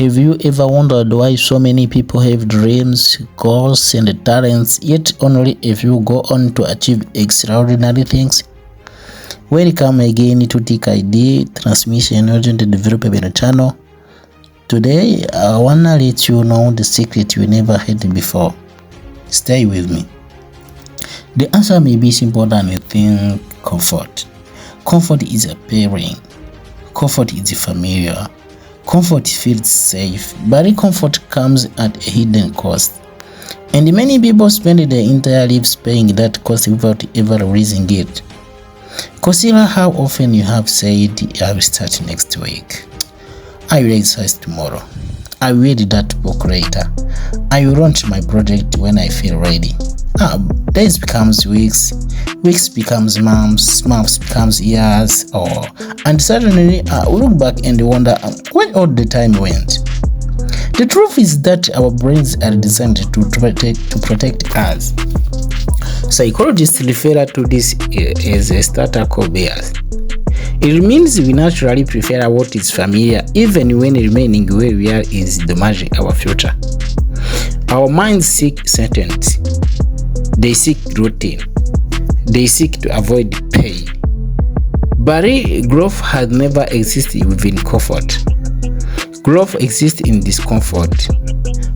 Have you ever wondered why so many people have dreams, goals, and talents, yet only a few go on to achieve extraordinary things? Welcome again to Tech ID Transmission Agent Development Channel. Today, I wanna let you know the secret you never heard before. Stay with me. The answer may be simple than you think. Comfort. Comfort is appealing. Comfort is familiar. Comfort feels safe, but comfort comes at a hidden cost. And many people spend their entire lives paying that cost without ever raising it. Consider how often you have said, I will start next week. I will exercise tomorrow. I will read that book later. I will launch my project when I feel ready. Days becomes weeks, weeks becomes months, months becomes years, and suddenly we look back and wonder where all the time went. The truth is that our brains are designed to protect us. Psychologists refer to this as a starter core bias. It means we naturally prefer what is familiar, even when remaining where we are is damaging our future. Our minds seek certainty. They seek routine. They seek to avoid pain. But growth has never existed within comfort. Growth exists in discomfort.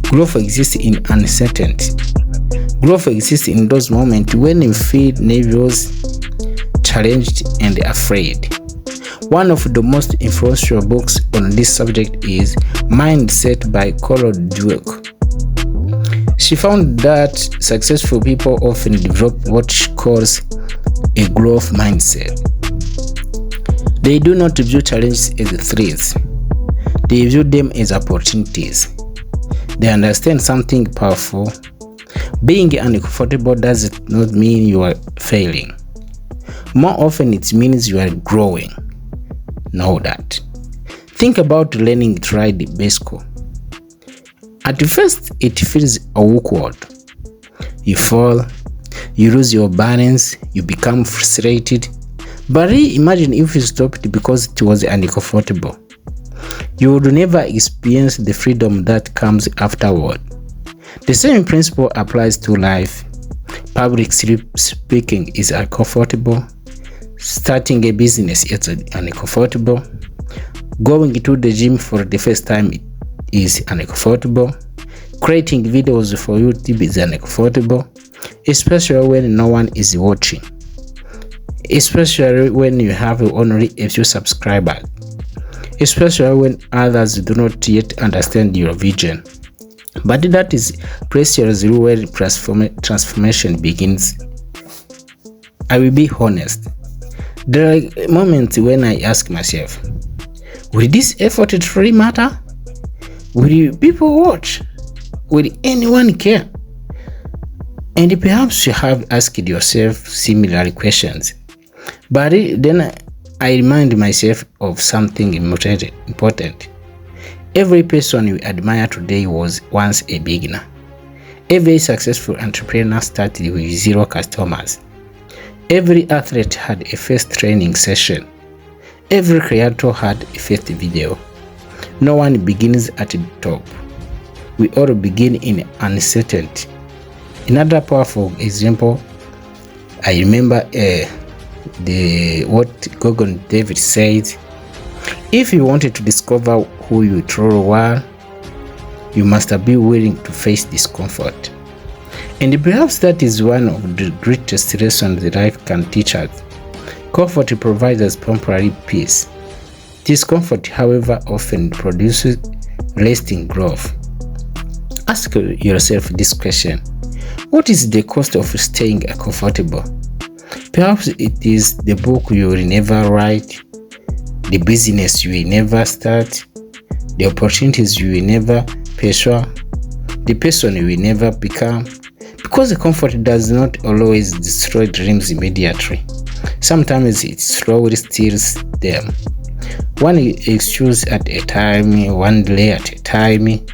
Growth exists in uncertainty. Growth exists in those moments when you feel nervous, challenged, and afraid. One of the most influential books on this subject is Mindset by Carol Dweck. She found that successful people often develop what she calls a growth mindset. They do not view challenges as threats. They view them as opportunities. They understand something powerful. Being uncomfortable does not mean you are failing. More often it means you are growing. Know that. Think about learning to ride a bicycle. At first, it feels awkward. You fall, you lose your balance, you become frustrated. But imagine if you stopped because it was uncomfortable. You would never experience the freedom that comes afterward. The same principle applies to life. Public speaking is uncomfortable. Starting a business is uncomfortable. Going to the gym for the first time is uncomfortable. Creating videos for YouTube is uncomfortable, especially when no one is watching, especially when you have only a few subscribers, especially when others do not yet understand your vision. But that is precisely where transformation begins. I will be honest. There are moments when I ask myself, will this effort truly matter? Will people watch? Will anyone care? And perhaps you have asked yourself similar questions. But then I remind myself of something important. Every person you admire today was once a beginner. Every successful entrepreneur started with 0 customers. Every athlete had a first training session. Every creator had a first video. No one begins at the top. We all begin in uncertainty. Another powerful example, I remember what Gordon David said. If you wanted to discover who you truly are, you must be willing to face discomfort. And perhaps that is one of the greatest lessons life can teach us. Comfort provides us temporary peace. Discomfort, however, often produces lasting growth. Ask yourself this question: what is the cost of staying comfortable? Perhaps it is the book you will never write, the business you will never start, the opportunities you will never pursue, the person you will never become. Because comfort does not always destroy dreams immediately. Sometimes it slowly steals them. One excuse at a time, one delay at a time.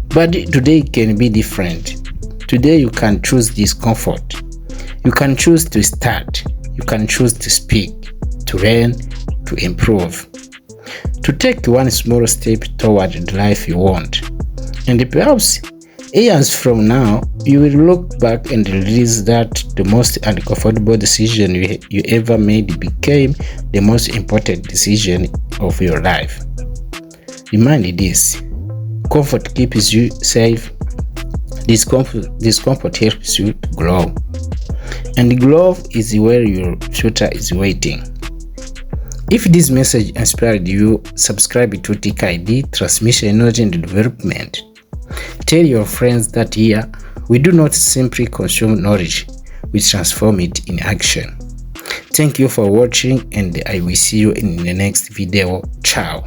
But today can be different. Today you can choose discomfort. You can choose to start. You can choose to speak, to learn, to improve. to take one small step toward the life you want. And perhaps years from now, you will look back and realize that the most uncomfortable decision you ever made became the most important decision of your life. Remember this: comfort keeps you safe, discomfort helps you grow, and growth is where your future is waiting. If this message inspired you, subscribe to TechID, Transmission, Knowledge and Development. Tell your friends that here we do not simply consume knowledge, we transform it in action. Thank you for watching, and I will see you in the next video. Ciao.